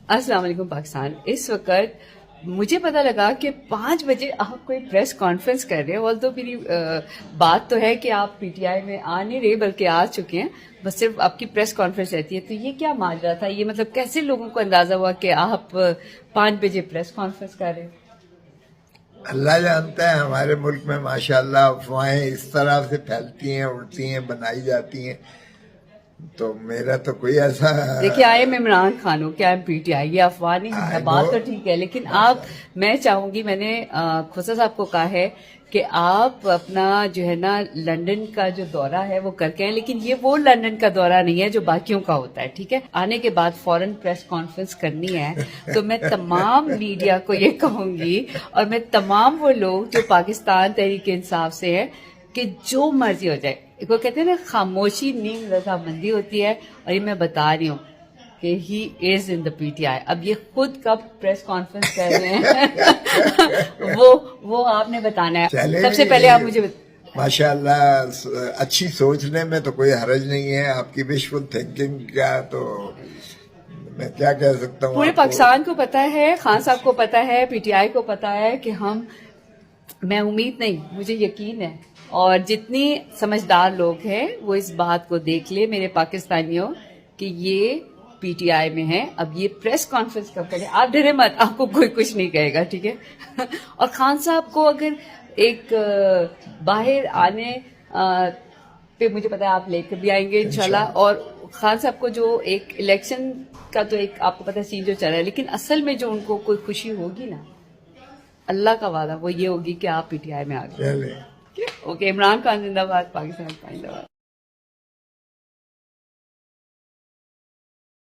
السلام علیکم پاکستان. اس وقت مجھے پتا لگا کہ 5 بجے آپ کوئی پریس کانفرنس کر رہے ہیں. اور تو میری بات تو ہے کہ آپ پی ٹی آئی میں آ نہیں رہے بلکہ آ چکے ہیں, بس صرف آپ کی پریس کانفرنس رہتی ہے. تو یہ کیا ماجرا تھا؟ یہ مطلب کیسے لوگوں کو اندازہ ہوا کہ آپ 5 بجے پریس کانفرنس کر رہے ہیں؟ اللہ جانتا ہے. ہمارے ملک میں ماشاءاللہ افواہیں اس طرح سے پھیلتی ہیں, اڑتی ہیں, بنائی جاتی ہیں. تو میرا تو کوئی ایسا دیکھیے آئی ایم عمران خان ہو, کیا پی ٹی آئی, یہ افواہ نہیں ہے. بات تو ٹھیک ہے, لیکن آپ, میں چاہوں گی, میں نے خسرو صاحب کو کہا ہے کہ آپ اپنا جو ہے نا لنڈن کا جو دورہ ہے وہ کر کے ہیں, لیکن یہ وہ لنڈن کا دورہ نہیں ہے جو باقیوں کا ہوتا ہے, ٹھیک ہے. آنے کے بعد فوراً پریس کانفرنس کرنی ہے. تو میں تمام میڈیا کو یہ کہوں گی, اور میں تمام وہ لوگ جو پاکستان تحریک انصاف سے ہیں, کہ جو مرضی ہو جائے, وہ کہتے ہیں نا خاموشی نیم رضامندی ہوتی ہے, اور یہ میں بتا رہی ہوں کہ ہی از ان دا پی ٹی آئی. اب یہ خود کب پریس کانفرنس کر رہے ہیں وہ آپ نے بتانا ہے. سب سے پہلے آپ مجھے ماشاء اللہ اچھی سوچنے میں تو کوئی حرج نہیں ہے. آپ کی وشفل تھنکنگ کا تو میں کیا کہہ سکتا ہوں. پورے پاکستان کو پتا ہے, خان صاحب کو پتا ہے, پی ٹی آئی کو پتا ہے کہ میں امید نہیں, مجھے یقین ہے, اور جتنی سمجھدار لوگ ہیں وہ اس بات کو دیکھ لے میرے پاکستانیوں کہ یہ پی ٹی آئی میں ہے. اب یہ پریس کانفرنس کب کریں, آپ ڈرے مت, آپ کو کوئی کچھ نہیں کہے گا, ٹھیک ہے. اور خان صاحب کو اگر ایک باہر آنے پہ مجھے پتا ہے آپ لے کر بھی آئیں گے انشاءاللہ. اور خان صاحب کو جو ایک الیکشن کا تو ایک آپ کو پتا ہے سین جو چل رہا ہے, لیکن اصل میں جو ان کو کوئی خوشی ہوگی نا, اللہ کا وعدہ وہ یہ ہوگی کہ آپ پی ٹی آئی میں آ گئے. اوکے, عمران خان زندہ باد, پاکستان زندہ باد.